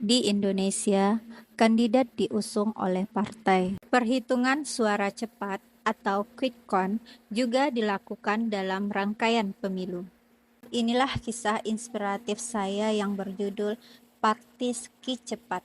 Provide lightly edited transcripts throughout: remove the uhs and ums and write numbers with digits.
Di Indonesia, kandidat diusung oleh partai. Perhitungan suara cepat atau quick count juga dilakukan dalam rangkaian pemilu. Inilah kisah inspiratif saya yang berjudul Partiski Cepat.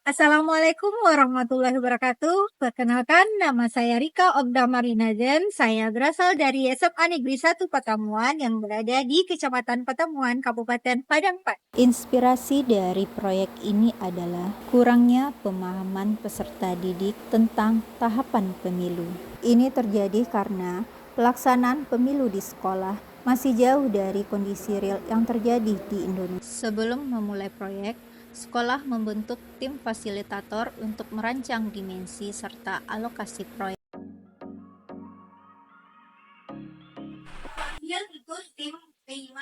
Assalamualaikum warahmatullahi wabarakatuh. Perkenalkan, nama saya Rika Ogda Marinazen. Saya berasal dari SMA Negeri 1 Patamuan yang berada di Kecamatan Patamuan, Kabupaten Padang Panjang. Inspirasi dari proyek ini adalah kurangnya pemahaman peserta didik tentang tahapan pemilu. Ini terjadi karena pelaksanaan pemilu di sekolah masih jauh dari kondisi real yang terjadi di Indonesia. Sebelum memulai proyek, sekolah membentuk tim fasilitator untuk merancang dimensi serta alokasi proyek. Kemudian ikut tim P5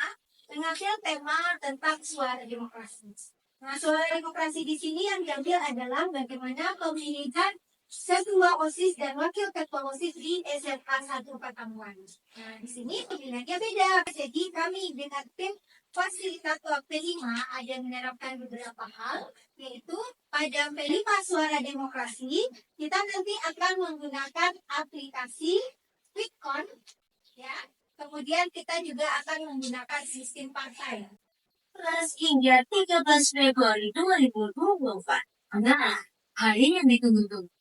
mengambil tema tentang suara demokrasi. Nah, suara demokrasi di sini yang diambil adalah bagaimana pemilihan ketua OSIS dan wakil ketua OSIS di SMA 1 Patamuan. Nah, di sini pemilihannya beda. Jadi kami dengan tim fasilitator P5 ada menerapkan beberapa hal, yaitu pada P5 suara demokrasi kita nanti akan menggunakan aplikasi QuickCon, ya. Kemudian kita juga akan menggunakan sistem partai. Hingga 13 Februari 2024. Nah, hari yang ditunggu-tunggu.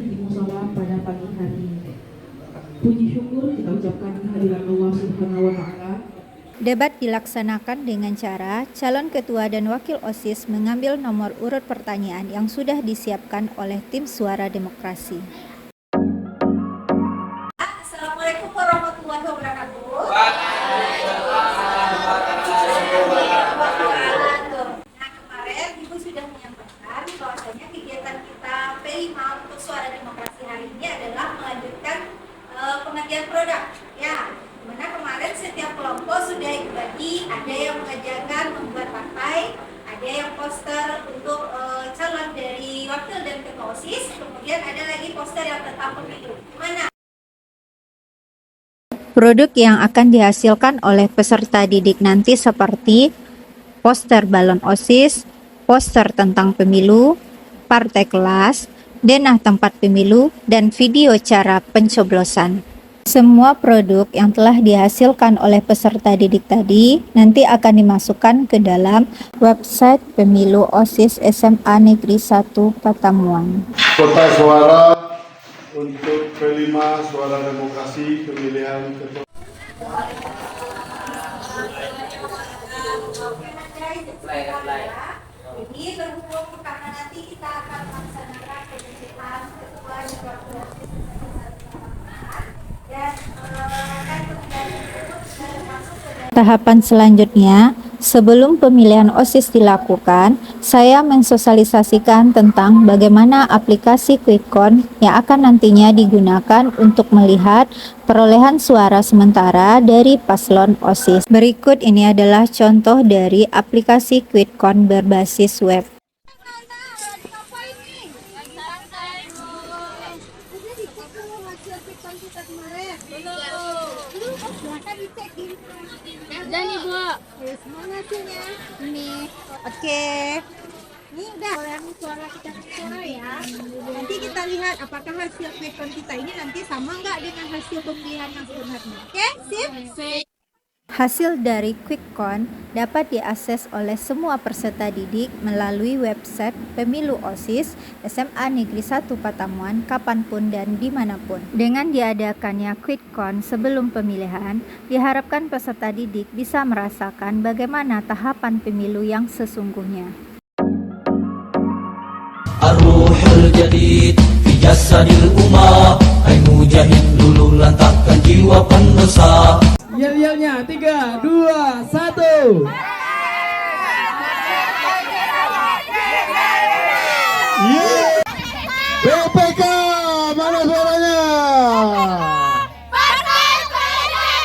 Musola pada pagi hari. Puji syukur kita ucapkan kehadiran Allah Subhanahu wa Ta'ala. Debat dilaksanakan dengan cara calon ketua dan wakil OSIS mengambil nomor urut pertanyaan yang sudah disiapkan oleh tim Suara Demokrasi. Assalamualaikum warahmatullahi wabarakatuh. Nah, kemarin Ibu sudah menyampaikan bahwasanya kegiatan kita P5 untuk Suara Demokrasi hari ini adalah melanjutkan pengajian produk. Ya, dimana kemarin setiap kelompok sudah dibagi, ada yang mengajarkan membuat partai, ada yang poster untuk calon dari wakil dan ketua OSIS, kemudian ada lagi poster yang tentang pemilu. Mana produk yang akan dihasilkan oleh peserta didik nanti seperti poster balon OSIS, poster tentang pemilu, partai kelas, denah tempat pemilu, dan video cara pencoblosan. Semua produk yang telah dihasilkan oleh peserta didik tadi nanti akan dimasukkan ke dalam website Pemilu OSIS SMA Negeri 1 Patamuan. Kotak suara untuk P5 Suara Demokrasi pemilihan ketua. Jadi berhubung karena nanti kita akan melaksanakan pemilihan ketua dan wakil OSIS dan tahapan selanjutnya, sebelum pemilihan OSIS dilakukan, saya mensosialisasikan tentang bagaimana aplikasi QuickCon yang akan nantinya digunakan untuk melihat perolehan suara sementara dari paslon OSIS. Berikut ini adalah contoh dari aplikasi QuickCon berbasis web. Dan Ibu. Semangat ya. Ini. Oke. Ini udah suara kita suara ya. Nanti kita lihat apakah hasil QuickCon kita ini nanti sama nggak dengan hasil pemilihan yang sebenarnya. Oke, sip. Hasil dari QuickCon dapat diakses oleh semua peserta didik melalui website Pemilu OSIS SMA Negeri 1 Patamuan kapanpun dan dimanapun. Dengan diadakannya QuickCon sebelum pemilihan, diharapkan peserta didik bisa merasakan bagaimana tahapan pemilu yang sesungguhnya. Ar-Ruhul Jadid fi jasadil ummah, hai mujahid dulu lantakkan jiwa pendosa. Yel-yelnya 3, 2, 1. PPK, mana suaranya? Partai PDIP.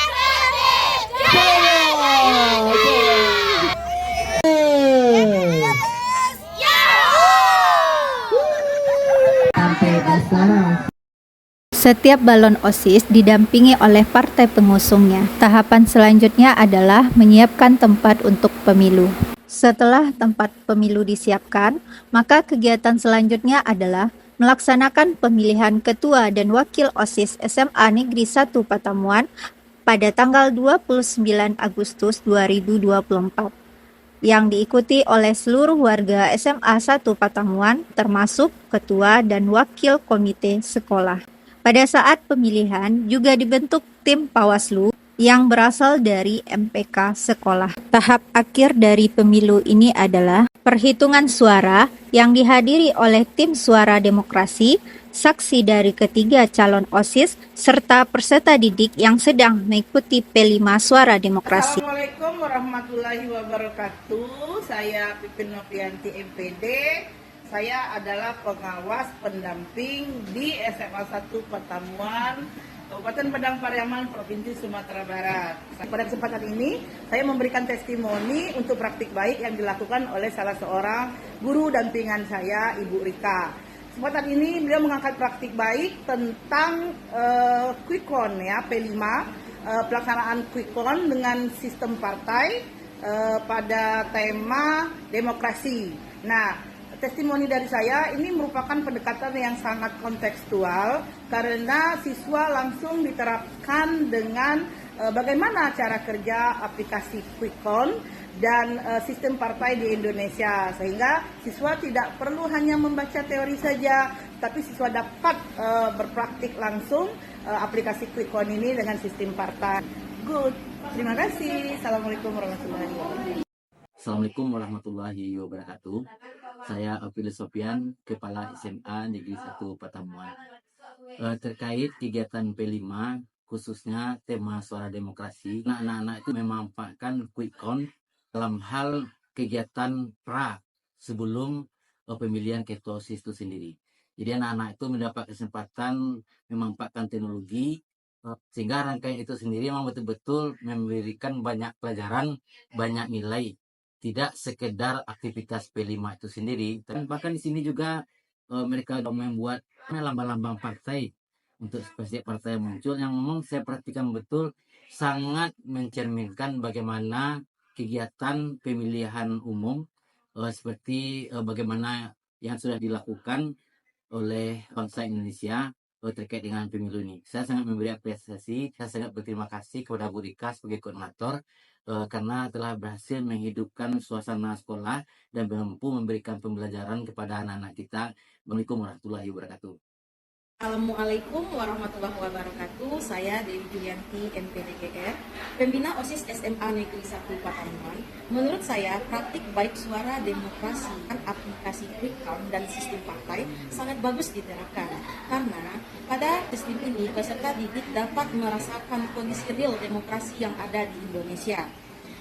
Setiap balon OSIS didampingi oleh partai pengusungnya. Tahapan selanjutnya adalah menyiapkan tempat untuk pemilu. Setelah tempat pemilu disiapkan, maka kegiatan selanjutnya adalah melaksanakan pemilihan ketua dan wakil OSIS SMA Negeri 1 Patamuan pada tanggal 29 Agustus 2024 yang diikuti oleh seluruh warga SMA 1 Patamuan termasuk ketua dan wakil komite sekolah. Pada saat pemilihan juga dibentuk tim Bawaslu yang berasal dari MPK sekolah. Tahap akhir dari pemilu ini adalah perhitungan suara yang dihadiri oleh tim suara demokrasi, saksi dari ketiga calon OSIS, serta peserta didik yang sedang mengikuti P5 suara demokrasi. Assalamualaikum warahmatullahi wabarakatuh. Saya Pipin Novianti MPD. Saya adalah pengawas pendamping di SMA 1 Patamuan, Kabupaten Padang Pariaman, Provinsi Sumatera Barat. Pada kesempatan ini, saya memberikan testimoni untuk praktik baik yang dilakukan oleh salah seorang guru dampingan saya, Ibu Rika. Kesempatan ini beliau mengangkat praktik baik tentang quick count ya, P5, pelaksanaan quick count dengan sistem partai pada tema demokrasi. Nah, testimoni dari saya ini merupakan pendekatan yang sangat kontekstual karena siswa langsung diterapkan dengan bagaimana cara kerja aplikasi quick count dan sistem partai di Indonesia, sehingga siswa tidak perlu hanya membaca teori saja, tapi siswa dapat berpraktik langsung aplikasi quick count ini dengan sistem partai. Good, terima kasih. Assalamualaikum warahmatullahi wabarakatuh. Assalamualaikum warahmatullahi wabarakatuh. Saya Apil Sofian, Kepala SMA Negeri 1 Patamuan. Terkait kegiatan P5, khususnya tema suara demokrasi, anak-anak itu memanfaatkan quick count dalam hal kegiatan pra sebelum pemilihan ketua OSIS itu sendiri. Jadi anak-anak itu mendapat kesempatan memanfaatkan teknologi sehingga rangkaian itu sendiri memang betul-betul memberikan banyak pelajaran, banyak nilai. Tidak sekedar aktivitas P5 itu sendiri, dan bahkan di sini juga mereka membuat lambang-lambang partai untuk setiap partai yang muncul, yang memang saya perhatikan betul sangat mencerminkan bagaimana kegiatan pemilihan umum seperti bagaimana yang sudah dilakukan oleh bangsa Indonesia terkait dengan pemilu ini. Saya sangat memberi apresiasi, saya sangat berterima kasih kepada Bu Rika sebagai koordinator karena telah berhasil menghidupkan suasana sekolah dan mampu memberikan pembelajaran kepada anak-anak kita. Assalamualaikum warahmatullahi wabarakatuh. Assalamualaikum warahmatullahi wabarakatuh. Saya Dewi Julianti MPDGR, pembina OSIS SMA Negeri 1 Patamuan. Menurut saya, praktik baik suara demokrasi, aplikasi quick count dan sistem partai sangat bagus diterapkan. Karena pada sistem ini peserta didik dapat merasakan kondisi real demokrasi yang ada di Indonesia.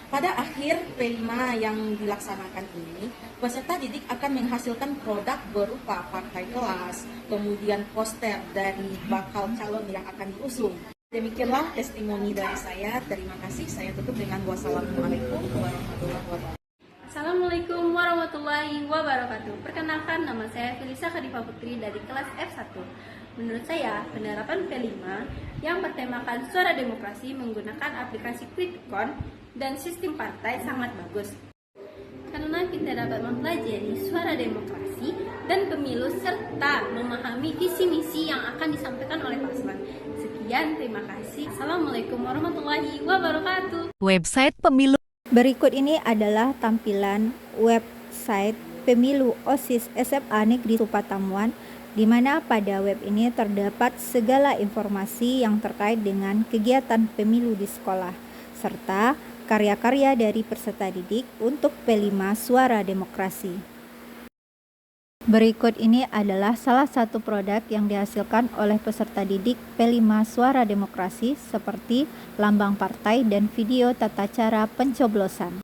Pada akhir P5 yang dilaksanakan ini, peserta didik akan menghasilkan produk berupa partai kelas, kemudian poster dari bakal calon yang akan diusung. Demikianlah testimoni dari saya. Terima kasih. Saya tutup dengan wassalamualaikum warahmatullahi wabarakatuh. Assalamualaikum warahmatullahi wabarakatuh. Perkenalkan, nama saya Felisa Khadifah Putri dari kelas F1. Menurut saya, penerapan P5 yang bertemakan suara demokrasi menggunakan aplikasi quick count dan sistem partai sangat bagus. Karena kita dapat mempelajari suara demokrasi dan pemilu serta memahami visi misi yang akan disampaikan oleh paslon. Sekian, terima kasih. Assalamualaikum warahmatullahi wabarakatuh. Website pemilu. Berikut ini adalah tampilan website pemilu OSIS SMA Negeri 1 Patamuan, di mana pada web ini terdapat segala informasi yang terkait dengan kegiatan pemilu di sekolah, serta karya-karya dari peserta didik untuk P5 suara demokrasi. Berikut ini adalah salah satu produk yang dihasilkan oleh peserta didik P5 suara demokrasi seperti lambang partai dan video tata cara pencoblosan.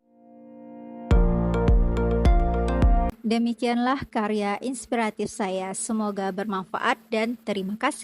Demikianlah karya inspiratif saya. Semoga bermanfaat dan terima kasih.